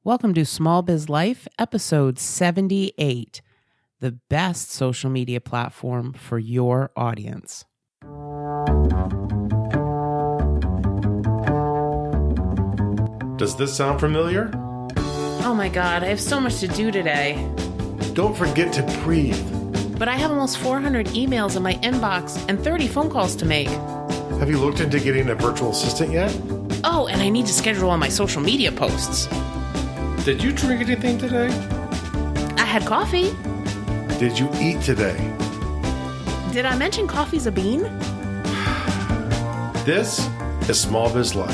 Welcome to Small Biz Life, episode 78, the best social media platform for your audience. Does this sound familiar? Oh my God, I have so much to do today. Don't forget to breathe. But I have almost 400 emails in my inbox and 30 phone calls to make. Have you looked into getting a virtual assistant yet? Oh, and I need to schedule all my social media posts. Did you drink anything today? I had coffee. Did you eat today? Did I mention coffee's a bean? This is Small Biz Life.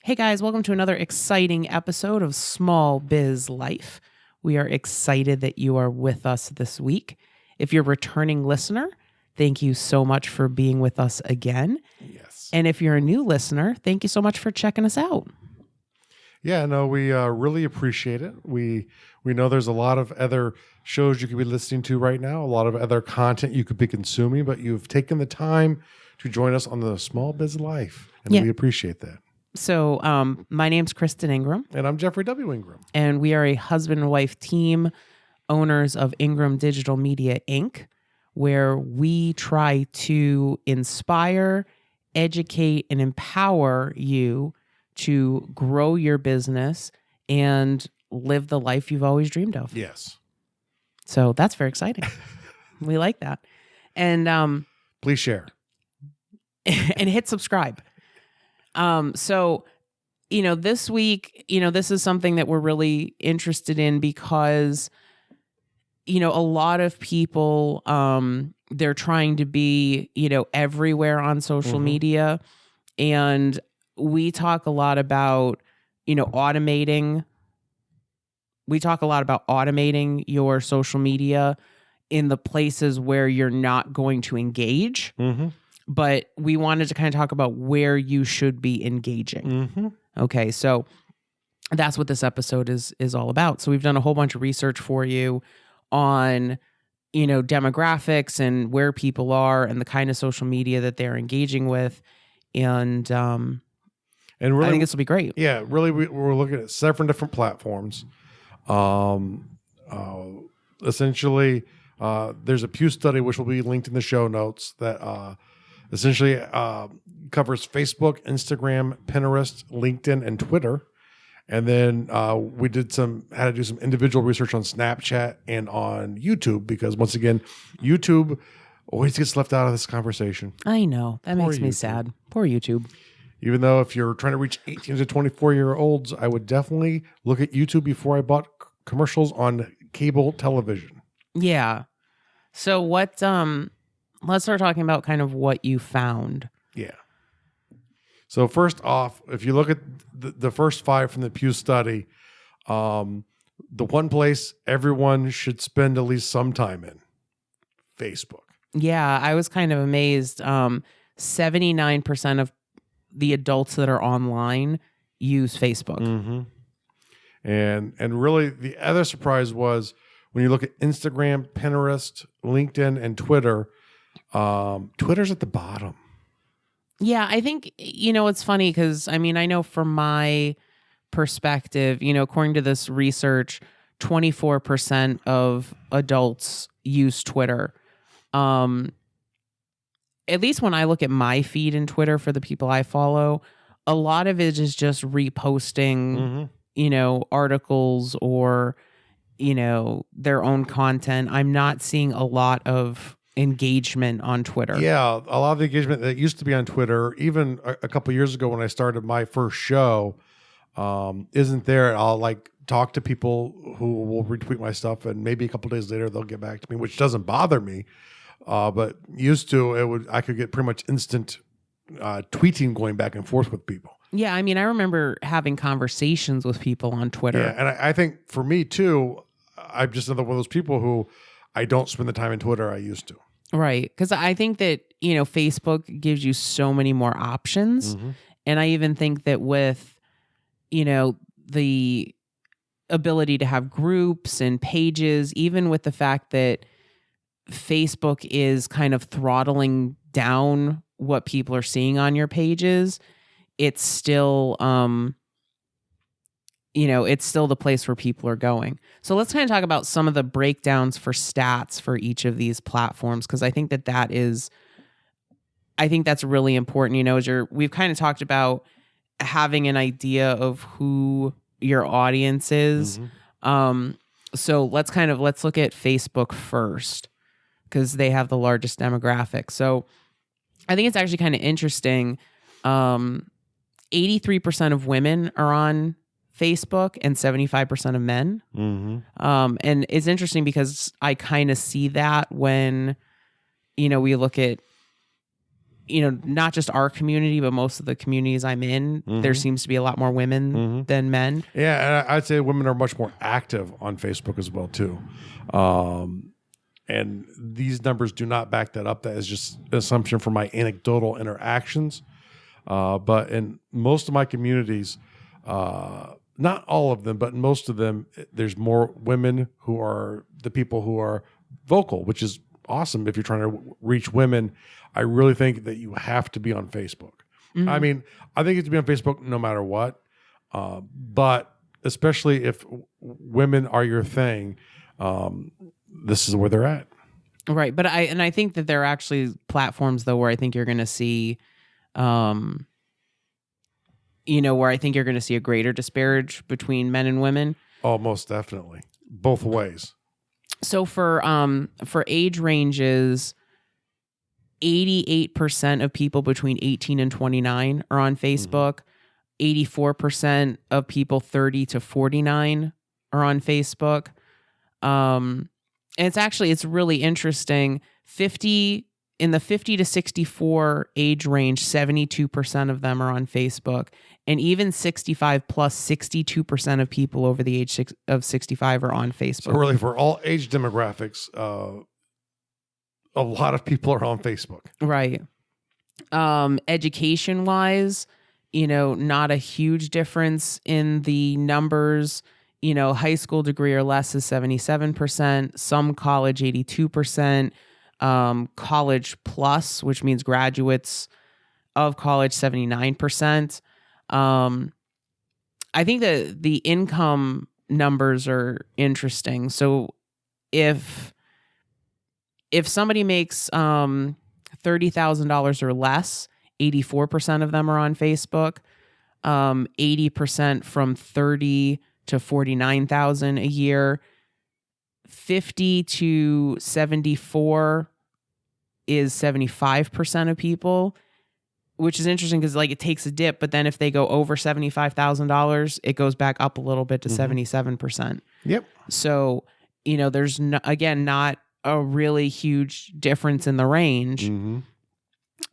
Hey guys, welcome to another exciting episode of Small Biz Life. We are excited that you are with us this week. If you're a returning listener, thank you so much for being with us again. Yes. And if you're a new listener, thank you so much for checking us out. Yeah, no, we really appreciate it. We know there's a lot of other shows you could be listening to right now, a lot of other content you could be consuming, but you've taken the time to join us on the Small Biz Life, and we appreciate that. So my name's Kristen Ingram. And I'm Jeffrey W. Ingram. And we are a husband and wife team, owners of Ingram Digital Media, Inc., where we try to inspire, educate, and empower you to grow your business and live the life you've always dreamed of. Yes. So that's very exciting. We like that. And please share. and hit subscribe. So, this week, this is something that we're really interested in because, a lot of people, they're trying to be, everywhere on social media. And we talk a lot about, automating. We talk a lot about automating your social media in the places where you're not going to engage. Mm-hmm. But we wanted to kind of talk about where you should be engaging. Mm-hmm. Okay, so that's what this episode is all about. So we've done a whole bunch of research for you on, demographics and where people are and the kind of social media that they're engaging with. And really, I think this will be great. Yeah, really, we're looking at several different platforms. Essentially, there's a Pew study, which will be linked in the show notes, that essentially covers Facebook, Instagram, Pinterest, LinkedIn, and Twitter. And then we had to do some individual research on Snapchat and on YouTube, because once again, YouTube always gets left out of this conversation. I know. That makes me sad. Poor YouTube. Even though if you're trying to reach 18 to 24-year-olds, I would definitely look at YouTube before I bought commercials on cable television. Yeah. So what... let's start talking about kind of what you found. Yeah. So first off, if you look at the first 5 from the Pew study, the one place everyone should spend at least some time in, Facebook. Yeah, I was kind of amazed. 79% of the adults that are online use Facebook. Mm-hmm. And really the other surprise was when you look at Instagram, Pinterest, LinkedIn, and Twitter, Twitter's at the bottom. Yeah, I think, it's funny because, I know from my perspective, according to this research, 24% of adults use Twitter. At least when I look at my feed in Twitter for the people I follow, a lot of it is just reposting, articles or, their own content. I'm not seeing a lot of engagement on Twitter. Yeah, a lot of the engagement that used to be on Twitter, even a couple of years ago when I started my first show, isn't there. I'll talk to people who will retweet my stuff, and maybe a couple of days later they'll get back to me, which doesn't bother me. But used to, I could get pretty much instant tweeting going back and forth with people. Yeah, I remember having conversations with people on Twitter. Yeah, and I think for me too, I'm just another one of those people who I don't spend the time in Twitter I used to. Right. Because I think that, Facebook gives you so many more options. Mm-hmm. And I even think that with, the ability to have groups and pages, even with the fact that Facebook is kind of throttling down what people are seeing on your pages, it's still, it's still the place where people are going. So let's kind of talk about some of the breakdowns for stats for each of these platforms, because I think that's really important. We've kind of talked about having an idea of who your audience is. So let's look at Facebook first, because they have the largest demographic. So I think it's actually kind of interesting. 83% of women are on Facebook and 75% of men. And it's interesting because I kind of see that when, we look at, not just our community, but most of the communities I'm in, there seems to be a lot more women than men. Yeah, and I'd say women are much more active on Facebook as well, too. And these numbers do not back that up. That is just an assumption from my anecdotal interactions. But in most of my communities, not all of them, but most of them, there's more women who are the people who are vocal, which is awesome if you're trying to reach women. I really think that you have to be on Facebook. I mean, I think you have to be on Facebook no matter what. But especially if women are your thing, this is where they're at. Right. But I think that there are actually platforms, though, where I think you're going to see, where I think you're going to see a greater disparage between men and women. Oh, most definitely. Both ways. So for age ranges, 88% of people between 18 and 29 are on Facebook. 84% of people 30 to 49 are on Facebook. And it's really interesting. In the 50 to 64 age range, 72% of them are on Facebook. And even 65 plus, 62% of people over the age of 65 are on Facebook. So really, for all age demographics, a lot of people are on Facebook. Right. Education-wise, not a huge difference in the numbers. High school degree or less is 77%, some college 82%, college plus, which means graduates of college 79%. I think that the income numbers are interesting. So if somebody makes $30,000 or less, 84% of them are on Facebook. 80% from 30 to 49,000 a year. 50 to 74 is 75% of people, which is interesting because it takes a dip, but then if they go over $75,000, it goes back up a little bit to 77%. Yep. So, there's not a really huge difference in the range. And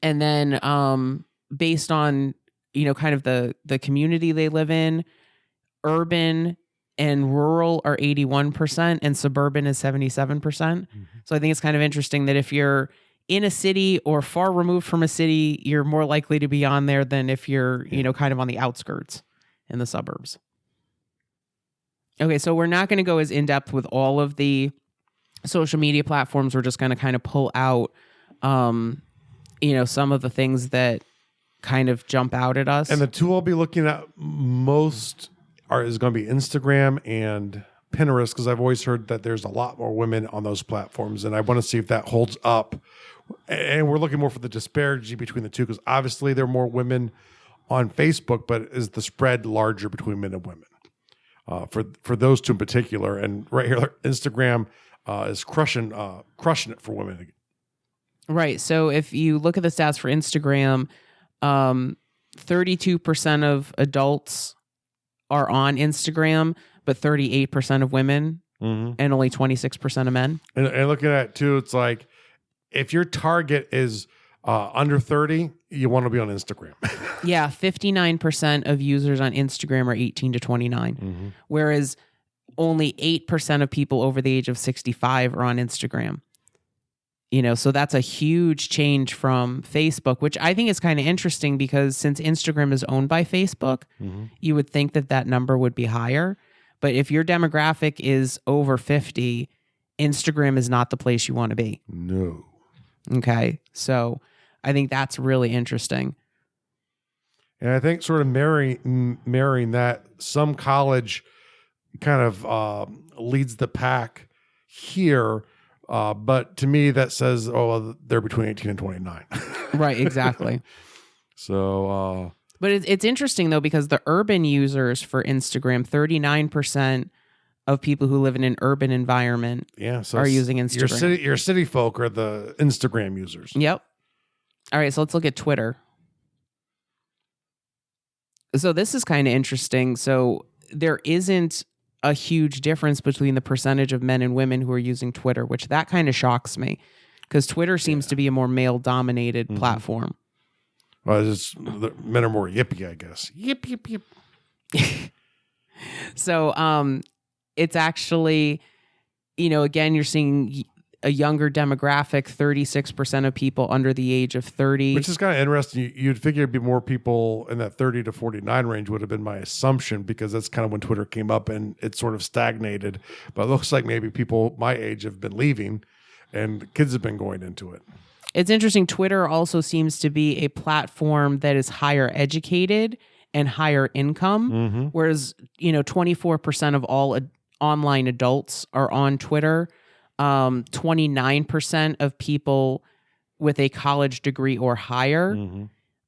then based on, kind of the community they live in, urban and rural are 81% and suburban is 77%. So I think it's kind of interesting that if you're in a city or far removed from a city, you're more likely to be on there than if you're, kind of on the outskirts in the suburbs. Okay, so we're not going to go as in-depth with all of the social media platforms. We're just going to kind of pull out, some of the things that kind of jump out at us. And the two I'll be looking at most is going to be Instagram and Pinterest, because I've always heard that there's a lot more women on those platforms, and I want to see if that holds up. And we're looking more for the disparity between the two, because obviously there are more women on Facebook, but is the spread larger between men and women? For those two in particular, and right here, Instagram is crushing it for women. Right. So if you look at the stats for Instagram, 32% of adults are on Instagram, but 38% of women and only 26% of men. And looking at it too, it's like if your target is under 30, you want to be on Instagram. Yeah, 59% of users on Instagram are 18 to 29, whereas only 8% of people over the age of 65 are on Instagram. So that's a huge change from Facebook, which I think is kind of interesting because since Instagram is owned by Facebook, you would think that number would be higher. But if your demographic is over 50 Instagram is not the place you want to be. No. Okay. So I think that's really interesting. And I think sort of marrying that, some college kind of leads the pack here. But to me, that says, oh, well, they're between 18 and 29. Right, exactly. So, but it's interesting, though, because the urban users for Instagram, 39% of people who live in an urban environment are using Instagram. Your city folk are the Instagram users. Yep. All right, so let's look at Twitter. So this is kind of interesting. So there isn't a huge difference between the percentage of men and women who are using Twitter, which that kind of shocks me because Twitter seems to be a more male-dominated platform. Well, the men are more yippy, I guess. Yip, yip, yip. So it's actually, again, you're seeing a younger demographic, 36% of people under the age of 30. Which is kind of interesting. You'd figure it'd be more people in that 30 to 49 range would have been my assumption, because that's kind of when Twitter came up and it sort of stagnated. But it looks like maybe people my age have been leaving and kids have been going into it. It's interesting. Twitter also seems to be a platform that is higher educated and higher income, whereas, 24% of all online adults are on Twitter. 29% of people with a college degree or higher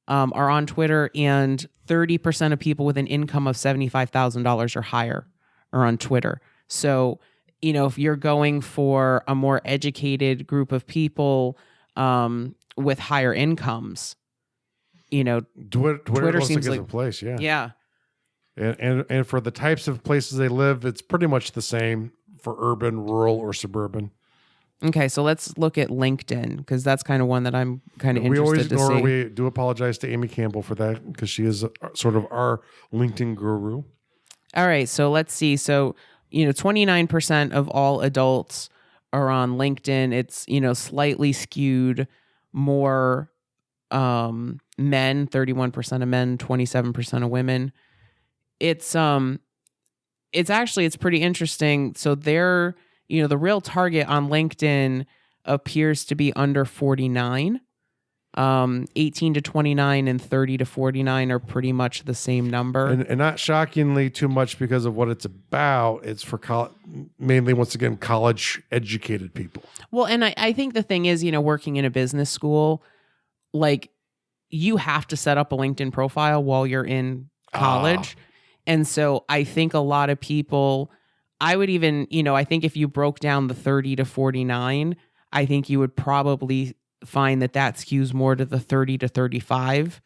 are on Twitter, and 30% of people with an income of $75,000 or higher are on Twitter. So, if you're going for a more educated group of people with higher incomes, Twitter seems like a place. Yeah. Yeah. And for the types of places they live, it's pretty much the same for urban, rural, or suburban. Okay, so let's look at LinkedIn, because that's kind of one that I'm kind of interested to see. We do apologize to Amy Campbell for that, because she is sort of our LinkedIn guru. All right, so let's see. So, 29% of all adults are on LinkedIn. It's, slightly skewed more men, 31% of men, 27% of women. It's pretty interesting. So they're, the real target on LinkedIn appears to be under 49. 18 to 29 and 30 to 49 are pretty much the same number. And not shockingly too much because of what it's about. It's for mainly, once again, college educated people. Well, and I think the thing is, working in a business school, like, you have to set up a LinkedIn profile while you're in college. And so I think a lot of people, I would even, I think if you broke down the 30 to 49, I think you would probably find that skews more to the 30 to 35.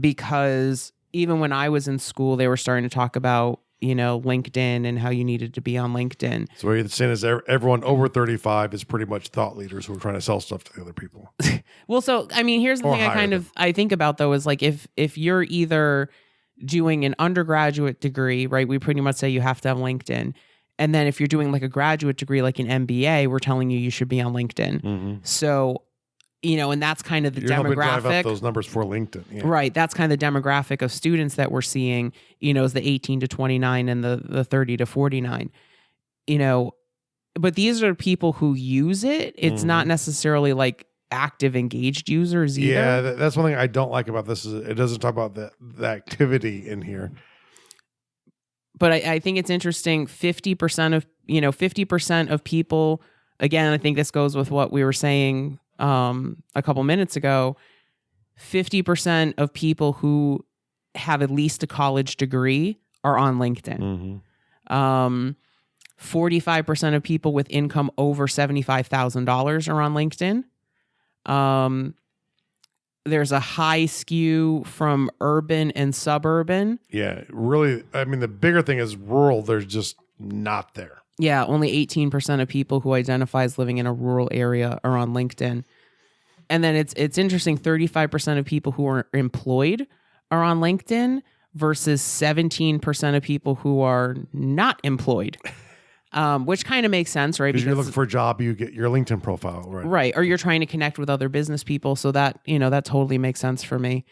Because even when I was in school, they were starting to talk about, LinkedIn and how you needed to be on LinkedIn. So what you're saying is everyone over 35 is pretty much thought leaders who are trying to sell stuff to the other people. Well, so, I mean, here's the thing I think about, though, is like if you're either doing an undergraduate degree, right? We pretty much say you have to have LinkedIn. And then if you're doing like a graduate degree, like an MBA, we're telling you should be on LinkedIn. So, and that's kind of the demographic. Drive up those numbers for LinkedIn. Yeah. Right. That's kind of the demographic of students that we're seeing, is the 18 to 29 and the 30 to 49, but these are people who use it. It's not necessarily like active engaged users either. Yeah, that's one thing I don't like about this, is it doesn't talk about the activity in here. But I think it's interesting. 50% of people, again, I think this goes with what we were saying a couple minutes ago. 50% of people who have at least a college degree are on LinkedIn. 45% of people with income over $75,000 are on LinkedIn. There's a high skew from urban and suburban. Yeah, really. I mean, the bigger thing is rural. There's just not there. Yeah, only 18% of people who identify as living in a rural area are on LinkedIn. And then it's interesting, 35% of people who are employed are on LinkedIn versus 17% of people who are not employed. Which kind of makes sense, right? Because you're looking for a job, you get your LinkedIn profile, right? Right. Or you're trying to connect with other business people. So that, that totally makes sense for me.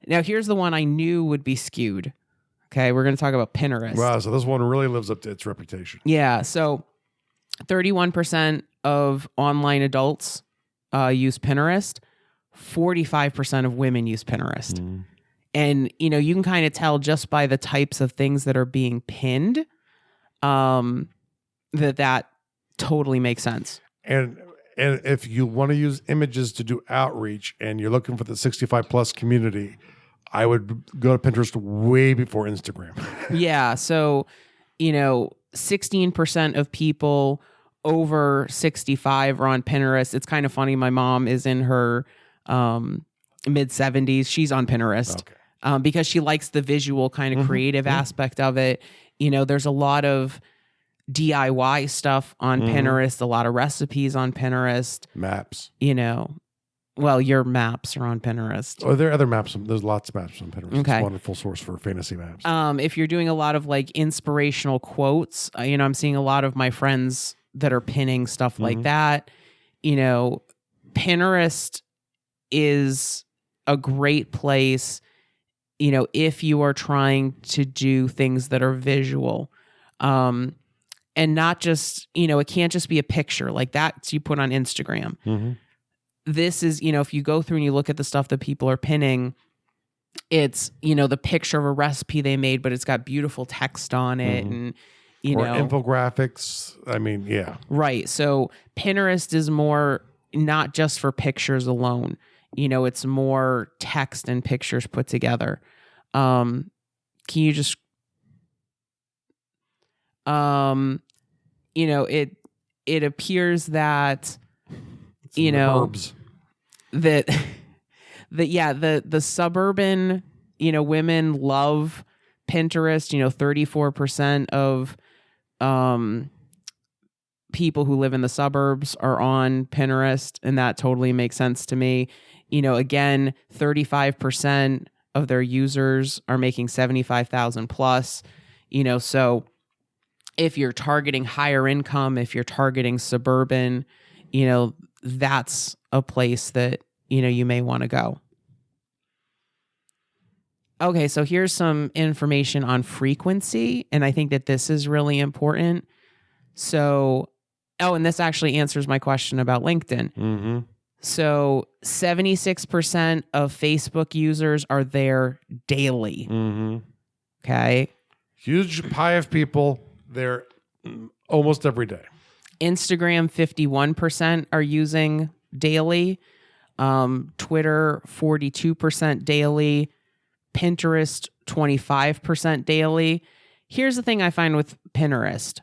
Now, here's the one I knew would be skewed. Okay. We're going to talk about Pinterest. Wow. So this one really lives up to its reputation. Yeah. So 31% of online adults use Pinterest. 45% of women use Pinterest. Mm. And, you can kind of tell just by the types of things that are being pinned that totally makes sense. And if you want to use images to do outreach and you're looking for the 65 plus community, I would go to Pinterest way before Instagram. Yeah. So, 16% of people over 65 are on Pinterest. It's kind of funny. My mom is in her mid 70s. She's on Pinterest because she likes the visual kind of creative aspect of it. There's a lot of DIY stuff on Pinterest, a lot of recipes on Pinterest. Maps. Well, your maps are on Pinterest. Oh, there are other maps. There's lots of maps on Pinterest. Okay. It's a wonderful source for fantasy maps. If you're doing a lot of like inspirational quotes, I'm seeing a lot of my friends that are pinning stuff like that. Pinterest is a great place, if you are trying to do things that are visual. And not just, it can't just be a picture like that you put on Instagram. Mm-hmm. This is, if you go through and you look at the stuff that people are pinning, it's, the picture of a recipe they made, but it's got beautiful text on it and, or infographics. I mean, yeah. Right. So Pinterest is more not just for pictures alone. It's more text and pictures put together. Can you just it appears that herbs. that the suburban women love Pinterest. 34% of people who live in the suburbs are on Pinterest, and that totally makes sense to me. Again, 35% of their users are making 75,000 plus. So if you're targeting higher income, if you're targeting suburban, that's a place that, you may want to go. Okay, so here's some information on frequency, and I think that this is really important. So, and this actually answers my question about LinkedIn. Mm-hmm. So 76% of Facebook users are there daily. Mm-hmm. Okay. Huge pie of people there almost every day. Instagram, 51% are using daily. Twitter, 42% daily. Pinterest, 25% daily. Here's the thing I find with Pinterest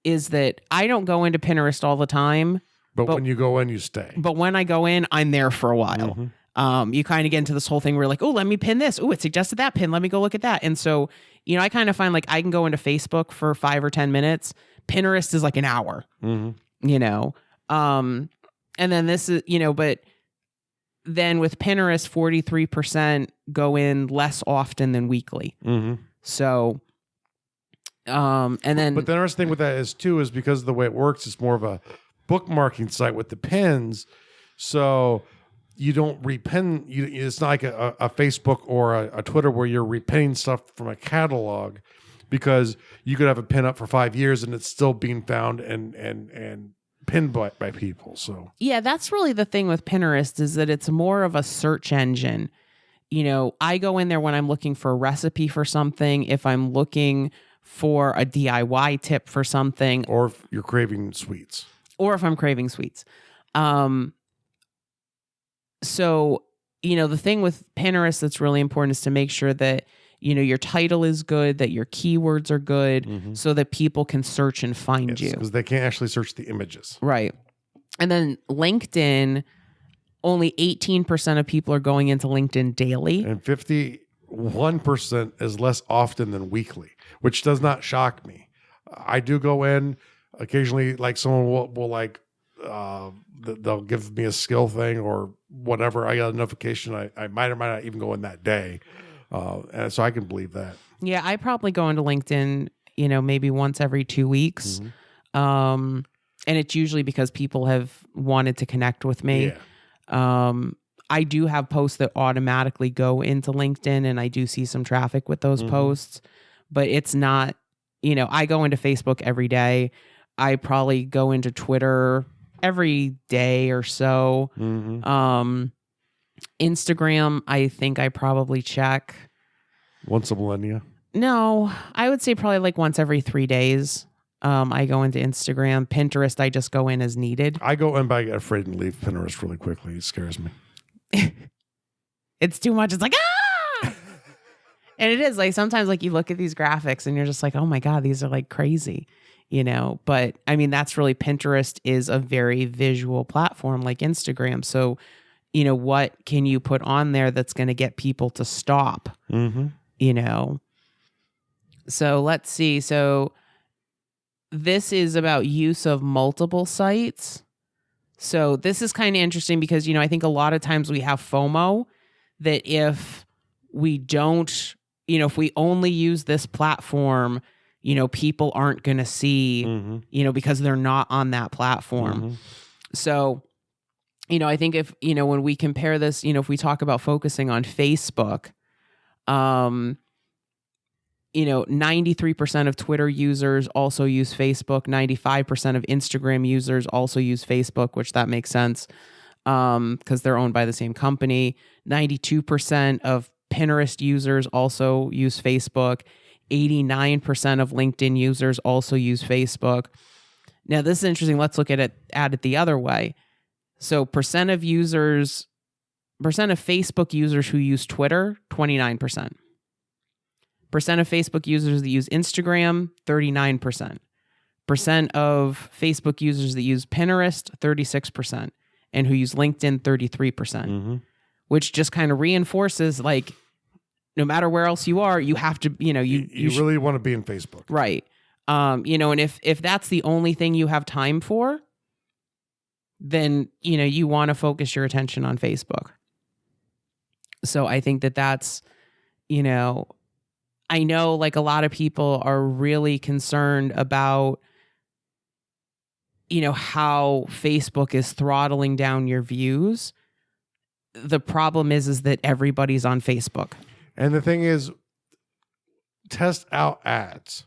is that I don't go into Pinterest all the time. But when you go in, you stay. But when I go in, I'm there for a while. Mm-hmm. You kind of get into this whole thing where you're like, oh, let me pin this. Oh, it suggested that pin. Let me go look at that. And so, I kind of find like I can go into Facebook for 5 or 10 minutes. Pinterest is like an hour, and then this is, but then with Pinterest, 43% go in less often than weekly. Mm-hmm. So, and then. But the interesting thing with that is because of the way it works, it's more of a bookmarking site with the pins. So you don't repin. It's not like a Facebook or a Twitter where you're repinning stuff from a catalog, because you could have a pin up for 5 years and it's still being found and pinned by people. So yeah, that's really the thing with Pinterest is that it's more of a search engine. I go in there when I'm looking for a recipe for something, if I'm looking for a DIY tip for something, or if you're craving sweets. Or if I'm craving sweets. So, the thing with Pinterest that's really important is to make sure that, your title is good, that your keywords are good, so that people can search and find you. Because they can't actually search the images. Right. And then LinkedIn, only 18% of people are going into LinkedIn daily. And 51% is less often than weekly, which does not shock me. I do go in occasionally, like someone will like, they'll give me a skill thing or whatever. I got a notification. I might or might not even go in that day. And so I can believe that. Yeah, I probably go into LinkedIn, maybe once every 2 weeks. And it's usually because people have wanted to connect with me. Yeah. I do have posts that automatically go into LinkedIn, and I do see some traffic with those posts, but it's not, I go into Facebook every day. I probably go into Twitter every day or so. Instagram, I think I probably check once a millennia. No, I would say probably like once every 3 days. I go into Instagram. Pinterest, I just go in as needed. I go in, but I get afraid and leave Pinterest really quickly. It scares me. It's too much. It's like, ah! And it is like sometimes like you look at these graphics and you're just like, oh my God, these are like crazy, you know? But I mean, that's really, Pinterest is a very visual platform like Instagram. So, you know, what can you put on there that's going to get people to stop, you know? So let's see. So this is about use of multiple sites. So this is kind of interesting because, you know, I think a lot of times we have FOMO that if we don't, you know, if we only use this platform, you know, people aren't going to see, you know, because they're not on that platform. So, you know, I think if, you know, when we compare this, you know, if we talk about focusing on Facebook, you know, 93% of Twitter users also use Facebook. 95% of Instagram users also use Facebook, which that makes sense because they're owned by the same company. 92% of Pinterest users also use Facebook. 89% of LinkedIn users also use Facebook. Now, this is interesting. Let's look at it the other way. So percent of Facebook users who use Twitter, 29%. Percent of Facebook users that use Instagram, 39%. Percent of Facebook users that use Pinterest, 36%. And who use LinkedIn, 33%. Which just kind of reinforces, like, no matter where else you are, you have to, you know, you really want to be in Facebook. Right. You know, and if that's the only thing you have time for, then, you know, you want to focus your attention on Facebook. So I think that's, you know, I know like a lot of people are really concerned about, you know, how Facebook is throttling down your views. The problem is that everybody's on Facebook. And the thing is, test out ads.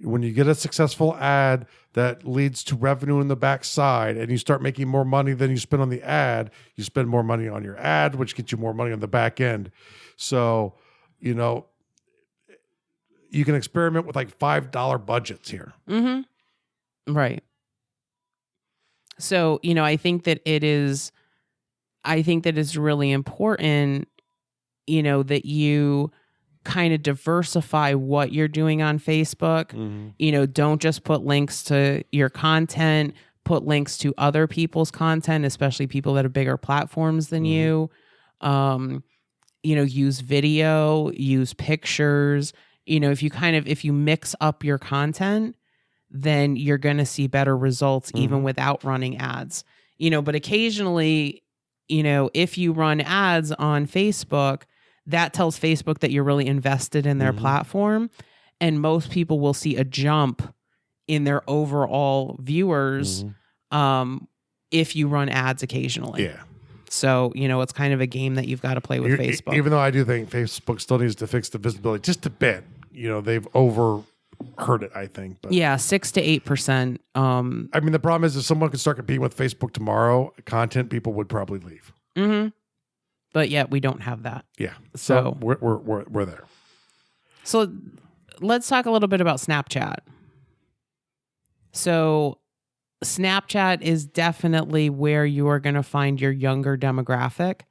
When you get a successful ad that leads to revenue in the backside and you start making more money than you spend on the ad, you spend more money on your ad, which gets you more money on the back end. So, you know, you can experiment with like $5 budgets here. Right. So, you know, I think that it's really important, you know, that you kind of diversify what you're doing on Facebook. You know, don't just put links to your content, put links to other people's content, especially people that have bigger platforms than you. You know, use video, use pictures. You know, if you mix up your content, then you're going to see better results even without running ads. You know, but occasionally, you know, if you run ads on Facebook, that tells Facebook that you're really invested in their platform. And most people will see a jump in their overall viewers if you run ads occasionally. Yeah. So, you know, it's kind of a game that you've got to play with Facebook. Even though I do think Facebook still needs to fix the visibility just a bit. You know, they've overheard it, I think. But yeah, 6 to 8%. I mean, the problem is if someone could start competing with Facebook tomorrow, content people would probably leave. But yet we don't have that. Yeah. So we're there. So let's talk a little bit about Snapchat. So Snapchat is definitely where you are going to find your younger demographic.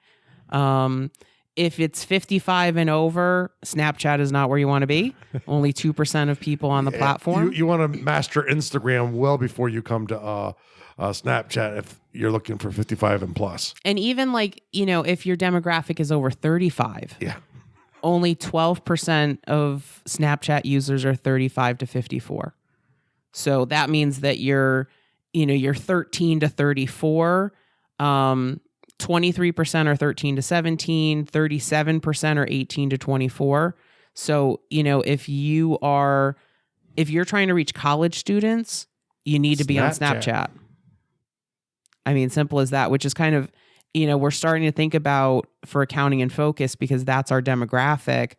If it's 55 and over, Snapchat is not where you want to be. Only 2% of people on the platform. You want to master Instagram well before you come to Snapchat if you're looking for 55 and plus. And even like, you know, if your demographic is over 35, only 12% of Snapchat users are 35 to 54. So that means that you're 13 to 34, 23% are 13 to 17, 37% are 18 to 24. So, you know, if you're trying to reach college students, you need to be on Snapchat. I mean, simple as that, which is kind of, you know, we're starting to think about for Accounting in Focus because that's our demographic.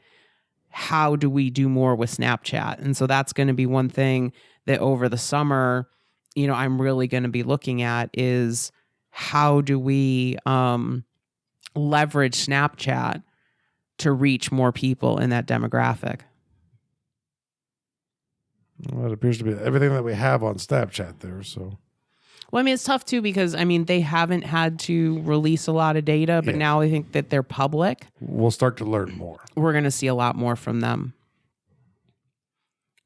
How do we do more with Snapchat? And so that's going to be one thing that over the summer, I'm really going to be looking at is how do we leverage Snapchat to reach more people in that demographic. Well, it appears to be everything that we have on Snapchat there. So, well, I mean, it's tough too because they haven't had to release a lot of data, but now I think that they're public. We'll start to learn more. We're going to see a lot more from them.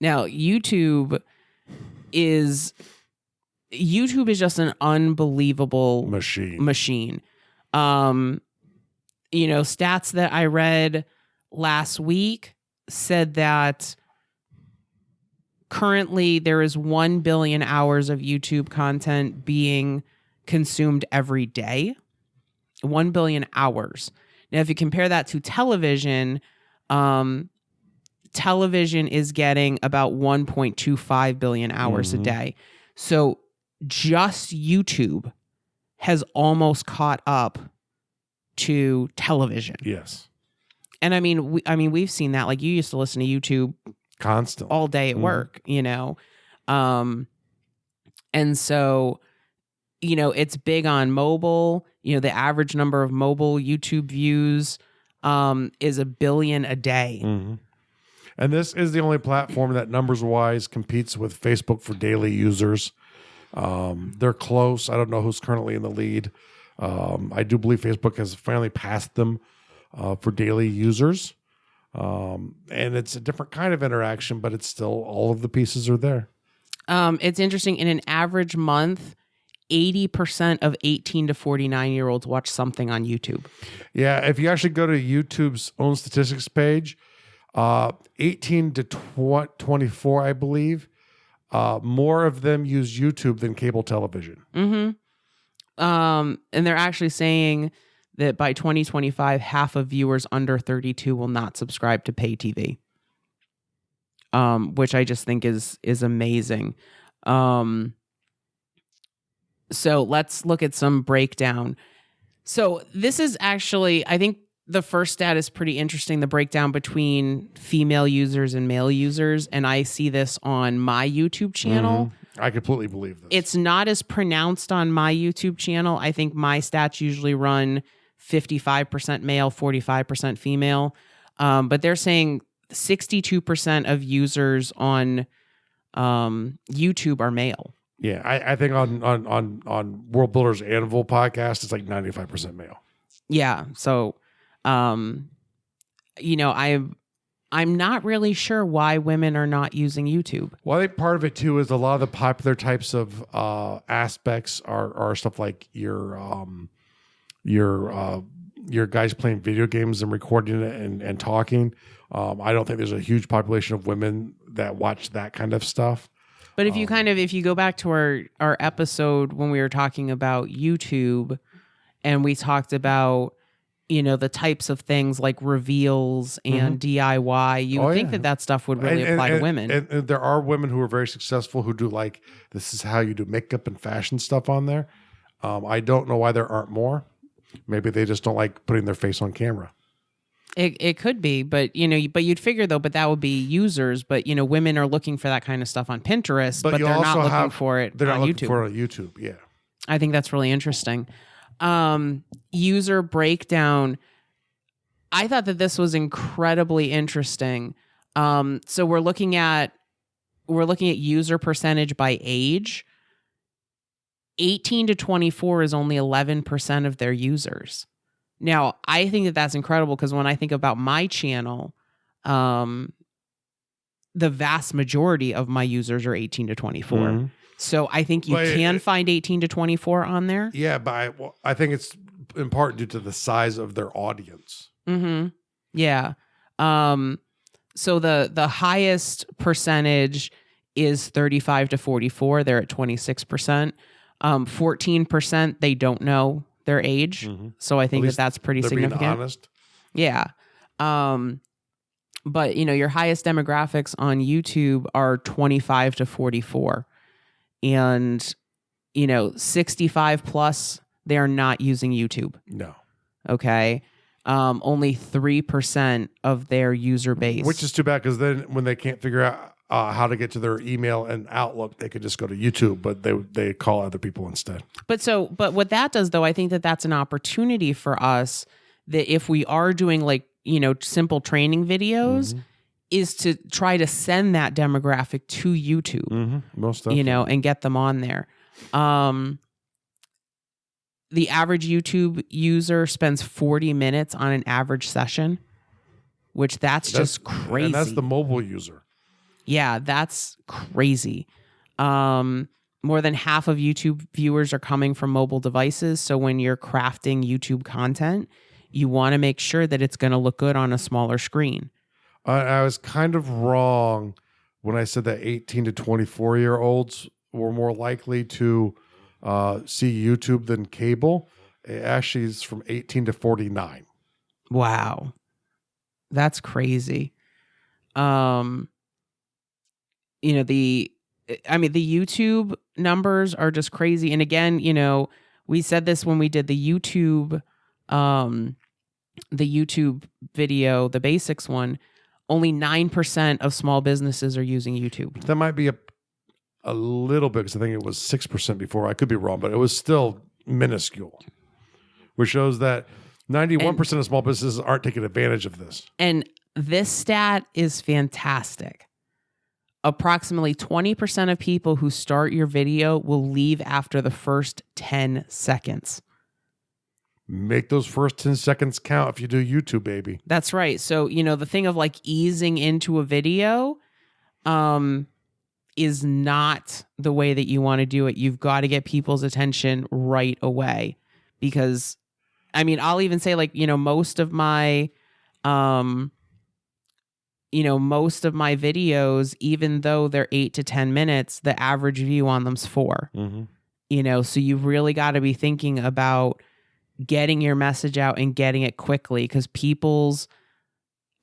Now, YouTube is just an unbelievable machine. Stats that I read last week said that currently there is 1 billion hours of YouTube content being consumed every day. 1 billion hours. Now, if you compare that to television, television is getting about 1.25 billion hours a day. So just YouTube has almost caught up to television. Yes. And we've seen that. Like, you used to listen to YouTube constantly all day at work, And so, it's big on mobile. The average number of mobile YouTube views is 1 billion a day. Mm-hmm. And this is the only platform that numbers-wise competes with Facebook for daily users. They're close. I don't know who's currently in the lead. I do believe Facebook has finally passed them for daily users. And it's a different kind of interaction, but it's still all of the pieces are there. It's interesting. In an average month, 80% of 18 to 49-year-olds watch something on YouTube. Yeah, if you actually go to YouTube's own statistics page, 18 to 24, I believe, more of them use YouTube than cable television. Mm-hmm. And they're actually saying that by 2025, half of viewers under 32 will not subscribe to pay TV, which I just think is amazing. So let's look at some breakdown. So this is actually, I think the first stat is pretty interesting, the breakdown between female users and male users. And I see this on my YouTube channel. Mm-hmm. I completely believe this. It's not as pronounced on my YouTube channel. I think my stats usually run 55% male, 45% female. But they're saying 62% of users on YouTube are male. Yeah, I think on World Builders Anvil podcast, it's like 95% male. Yeah. So, I'm not really sure why women are not using YouTube. Well, I think part of it too is a lot of the popular types of aspects are stuff like your guys playing video games and recording it and talking. I don't think there's a huge population of women that watch that kind of stuff. But if you go back to our episode when we were talking about YouTube, and we talked about the types of things like reveals and DIY, you would think that stuff would really apply to women. And there are women who are very successful who do like, this is how you do makeup and fashion stuff on there. I don't know why there aren't more. Maybe they just don't like putting their face on camera. It could be, but you'd figure though, but that would be users. But women are looking for that kind of stuff on Pinterest, but they're not looking for it they're on not YouTube. Looking for it on YouTube. Yeah, I think that's really interesting. User breakdown. I thought that this was incredibly interesting. So we're looking at user percentage by age. 18 to 24 is only 11% of their users. Now, I think that that's incredible because when I think about my channel, the vast majority of my users are 18 to 24. Mm-hmm. So I think you can find 18 to 24 on there. Yeah, but I think it's in part due to the size of their audience. Mm-hmm. Yeah. So the highest percentage is 35 to 44. They're at 26%. 14%, they don't know their age. Mm-hmm. So I think that's pretty significant. Being honest. Yeah. But your highest demographics on YouTube are 25 to 44. And 65 plus, they are not using YouTube. No. Okay. Only 3% of their user base. Which is too bad because then when they can't figure out how to get to their email and Outlook, they could just go to YouTube, but they call other people instead. But what that does, though, I think that's an opportunity for us that if we are doing like, simple training videos, is to try to send that demographic to YouTube, Most definitely. And get them on there. The average YouTube user spends 40 minutes on an average session, which that's just crazy. And that's the mobile user. Yeah, that's crazy. More than half of YouTube viewers are coming from mobile devices. So when you're crafting YouTube content, you want to make sure that it's going to look good on a smaller screen. I was kind of wrong when I said that 18 to 24-year-olds were more likely to see YouTube than cable. It actually is from 18 to 49. Wow. That's crazy. The YouTube numbers are just crazy. And again, we said this when we did the YouTube video, the basics one. Only 9% of small businesses are using YouTube. That might be a little bit, because I think it was 6% before. I could be wrong, but it was still minuscule, which shows that 91% of small businesses aren't taking advantage of this. And this stat is fantastic. Approximately 20% of people who start your video will leave after the first 10 seconds. Make those first 10 seconds count if you do YouTube, baby. That's right. So, the thing of like easing into a video is not the way that you want to do it. You've got to get people's attention right away, because I'll even say like, most of my videos, even though they're 8 to 10 minutes, the average view on them's 4. So you really got to be thinking about getting your message out and getting it quickly, because people's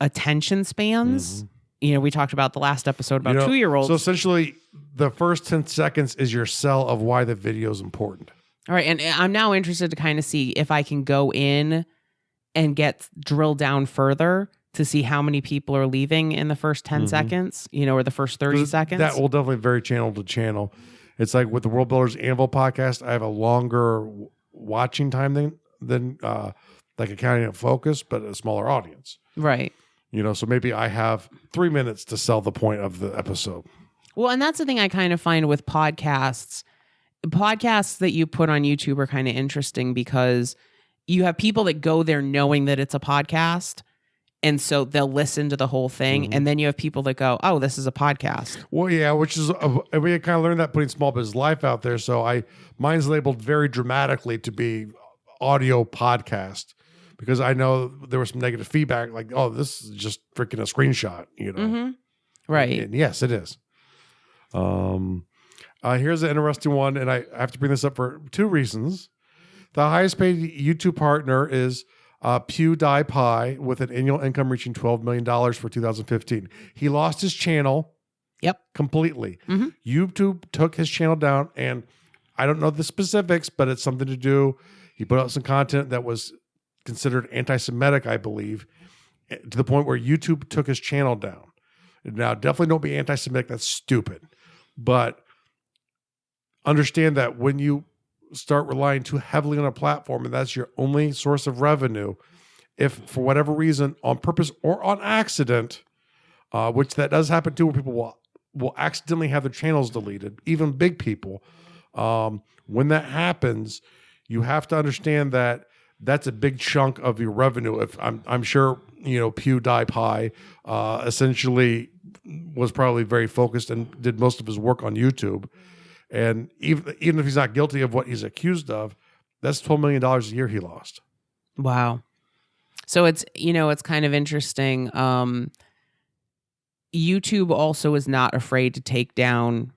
attention spans, we talked about the last episode about 2-year-olds. So essentially the first 10 seconds is your sell of why the video is important. All right. And I'm now interested to kind of see if I can go in and drill down further to see how many people are leaving in the first 10 seconds, or the first 30 seconds. That will definitely vary channel to channel. It's like with the World Builders Anvil podcast, I have a longer watching time than like Accounting and Focus, but a smaller audience. Right. So maybe I have 3 minutes to sell the point of the episode. Well, and that's the thing I kind of find with podcasts. Podcasts that you put on YouTube are kind of interesting because you have people that go there knowing that it's a podcast. And so they'll listen to the whole thing. And then you have people that go, oh, this is a podcast. Well, yeah, which is, we kind of learned that putting Small Business Life out there. So mine's labeled very dramatically to be audio podcast, because I know there was some negative feedback like, oh, this is just freaking a screenshot, Right. And yes, it is. Here's an interesting one, and I have to bring this up for 2 reasons. The highest paid YouTube partner is PewDiePie, with an annual income reaching $12 million for 2015. He lost his channel completely. YouTube took his channel down, and I don't know the specifics, but it's something to do. He put out some content that was considered anti-Semitic, I believe, to the point where YouTube took his channel down. Now, definitely don't be anti-Semitic. That's stupid. But understand that when you start relying too heavily on a platform and that's your only source of revenue, if for whatever reason, on purpose or on accident, which that does happen too, where people will accidentally have their channels deleted, even big people, when that happens, you have to understand that that's a big chunk of your revenue. If I'm sure, PewDiePie essentially was probably very focused and did most of his work on YouTube. And even if he's not guilty of what he's accused of, that's $12 million a year he lost. Wow. So it's kind of interesting. YouTube also is not afraid to take down,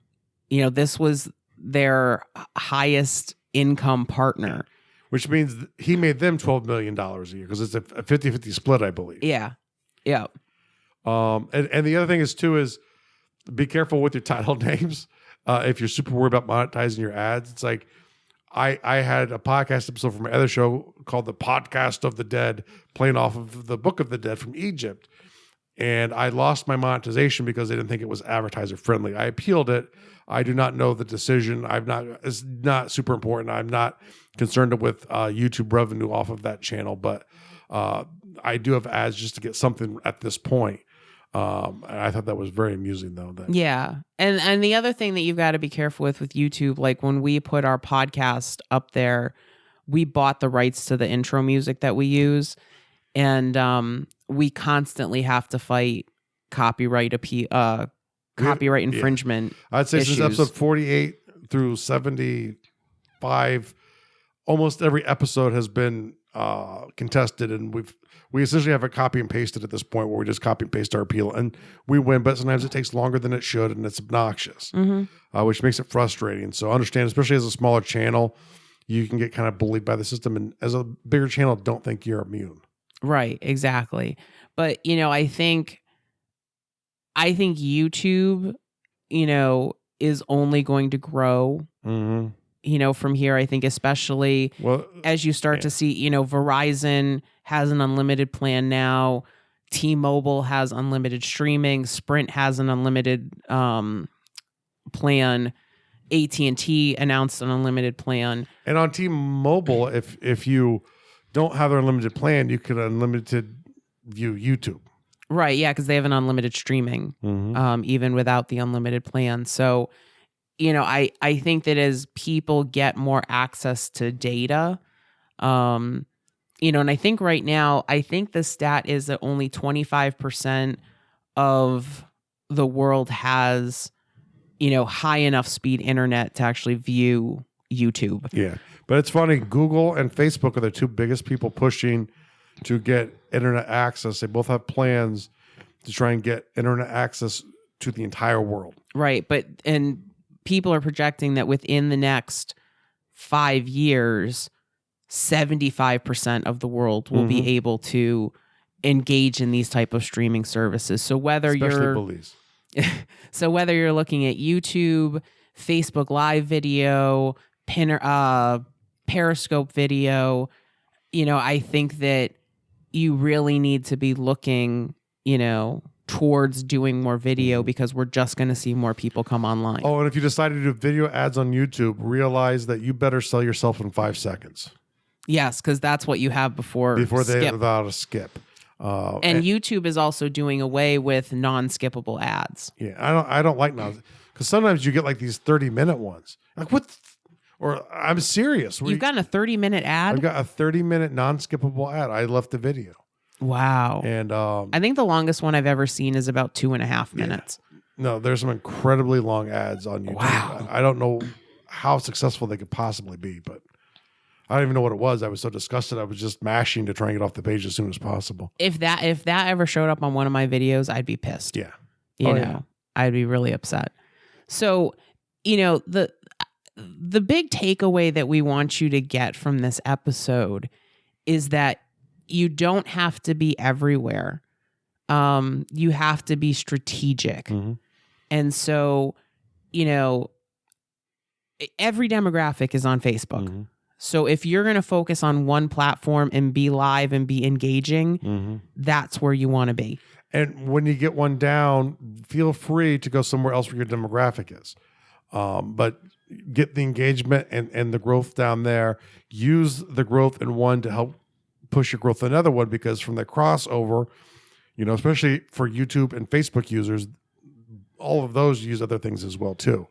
this was their highest income partner. Which means he made them $12 million a year, because it's a 50-50 split, I believe. Yeah. Yeah. And the other thing is be careful with your title names. If you're super worried about monetizing your ads, it's like I had a podcast episode from my other show called The Podcast of the Dead, playing off of the Book of the Dead from Egypt. and I lost my monetization because they didn't think it was advertiser friendly. I appealed it. I do not know the decision. It's not super important. I'm not concerned with YouTube revenue off of that channel, but I do have ads just to get something at this point. And I thought that was very amusing, though. Yeah. And the other thing that you've got to be careful with YouTube, like when we put our podcast up there, we bought the rights to the intro music that we use. And we constantly have to fight copyright infringement. I'd say issues. Since episode 48 through 75, almost every episode has been contested, and we essentially have a copy and pasted at this point where we just copy and paste our appeal and we win, but sometimes it takes longer than it should and it's obnoxious, which makes it frustrating. So understand, especially as a smaller channel, you can get kind of bullied by the system, and as a bigger channel, don't think you're immune. Right, exactly. But, I think YouTube, is only going to grow, from here. I think especially as you start to see, Verizon has an unlimited plan now. T-Mobile has unlimited streaming. Sprint has an unlimited plan. AT&T announced an unlimited plan. And on T-Mobile, if you don't have their unlimited plan, you can unlimited view YouTube. Right, yeah, because they have an unlimited streaming, even without the unlimited plan. So, I think that as people get more access to data, and I think right now, the stat is that only 25% of the world has, high enough speed internet to actually view YouTube. Yeah. But it's funny, Google and Facebook are the two biggest people pushing to get internet access. They both have plans to try and get internet access to the entire world. Right. And people are projecting that within the next 5 years, 75% of the world will be able to engage in these type of streaming services. So whether you're looking at YouTube, Facebook Live video, Periscope video, I think that you really need to be looking, towards doing more video, because we're just going to see more people come online. Oh, and if you decide to do video ads on YouTube, realize that you better sell yourself in 5 seconds. Yes, because that's what you have before they without a skip. And YouTube is also doing away with non-skippable ads. Yeah, I don't like non, because sometimes you get like these 30-minute ones. Like what? Or I'm serious. You've gotten a 30-minute ad? I've got a 30-minute non-skippable ad. I left the video. Wow. And I think the longest one I've ever seen is about 2.5 minutes. Yeah. No, there's some incredibly long ads on YouTube. Wow. I don't know how successful they could possibly be, but I don't even know what it was. I was so disgusted. I was just mashing to try and get off the page as soon as possible. If that ever showed up on one of my videos, I'd be pissed. Yeah. I'd be really upset. So, the big takeaway that we want you to get from this episode is that you don't have to be everywhere. You have to be strategic. And so, every demographic is on Facebook. So if you're going to focus on one platform and be live and be engaging, that's where you want to be. And when you get one down, feel free to go somewhere else where your demographic is. But get the engagement and the growth down there. Use the growth in one to help push your growth in another one, because from the crossover, especially for YouTube and Facebook users, all of those use other things as well too.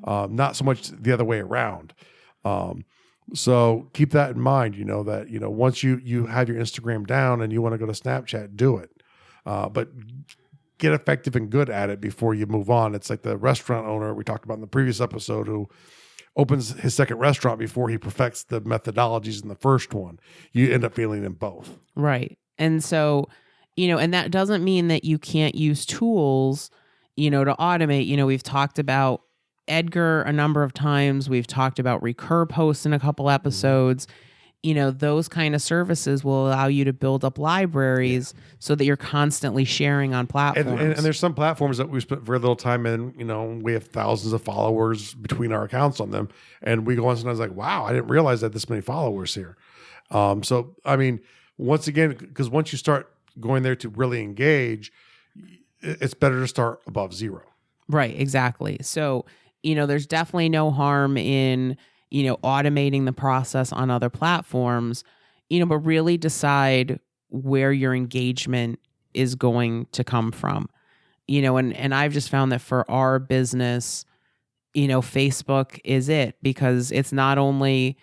Not so much the other way around. So keep that in mind, that, once you have your Instagram down and you want to go to Snapchat, do it. But get effective and good at it before you move on. It's like the restaurant owner we talked about in the previous episode who opens his second restaurant before he perfects the methodologies in the first one. You end up failing in both. Right. And so, and that doesn't mean that you can't use tools, to automate. We've talked about Edgar a number of times. We've talked about Recur Post in a couple episodes. Those kind of services will allow you to build up libraries so that you're constantly sharing on platforms. And there's some platforms that we spent very little time in. We have thousands of followers between our accounts on them. And we go on sometimes like, wow, I didn't realize that this many followers here. So, once again, because once you start going there to really engage, it's better to start above zero. Right, exactly. So, there's definitely no harm in, automating the process on other platforms, but really decide where your engagement is going to come from. And I've just found that for our business, Facebook is it, because it's not only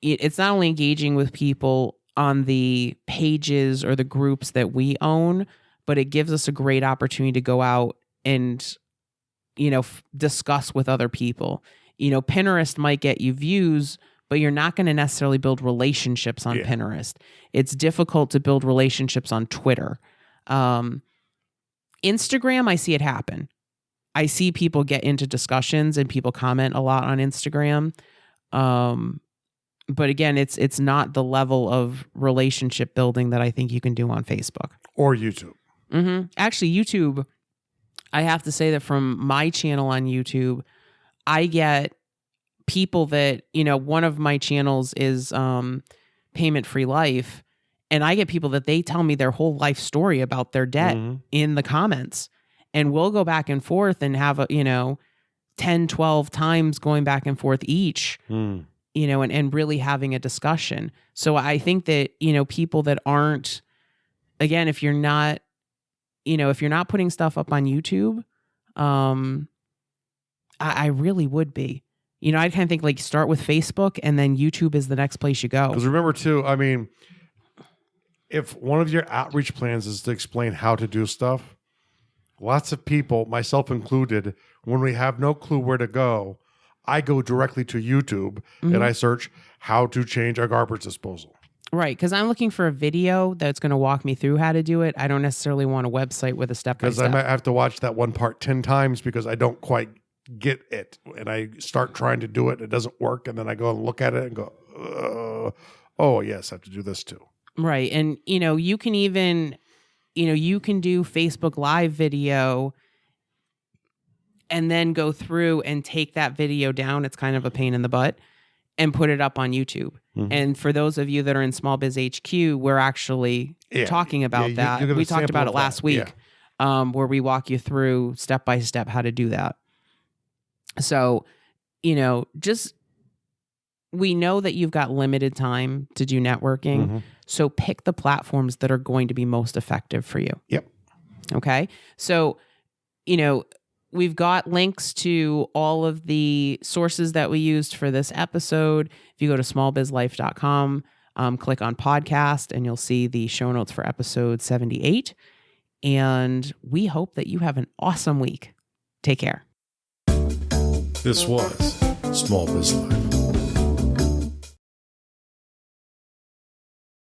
engaging with people on the pages or the groups that we own, but it gives us a great opportunity to go out and, discuss with other people. Pinterest might get you views, but you're not going to necessarily build relationships on Pinterest. It's difficult to build relationships on Twitter. Instagram, I see it happen. I see people get into discussions and people comment a lot on Instagram. But again, it's not the level of relationship building that I think you can do on Facebook. Or YouTube. Mm-hmm. Actually, YouTube, I have to say that from my channel on YouTube, I get people that, one of my channels is Payment Free Life. And I get people that they tell me their whole life story about their debt in the comments. And we'll go back and forth and have 10, 12 times going back and forth each, and really having a discussion. So I think that, people that aren't, again, if you're not putting stuff up on YouTube, I really would be. I kind of think like start with Facebook and then YouTube is the next place you go. Because remember too, I mean, if one of your outreach plans is to explain how to do stuff, lots of people, myself included, when we have no clue where to go, I go directly to YouTube and I search how to change a garbage disposal. Right, because I'm looking for a video that's going to walk me through how to do it. I don't necessarily want a website with a step-by-step. Because I might have to watch that one part 10 times because I don't quite get it. And I start trying to do it, it doesn't work, and then I go and look at it and go, oh, yes, I have to do this too. Right, and, you can even, you can do Facebook Live video and then go through and take that video down. It's kind of a pain in the butt. And put it up on YouTube. And for those of you that are in Small Biz HQ, we're actually talking about that. We talked about it last week, where we walk you through step by step how to do that. So, just we know that you've got limited time to do networking. So pick the platforms that are going to be most effective for you. Yep. Okay. So, we've got links to all of the sources that we used for this episode. If you go to smallbizlife.com, click on podcast, and you'll see the show notes for episode 78. And we hope that you have an awesome week. Take care. This was Small Biz Life.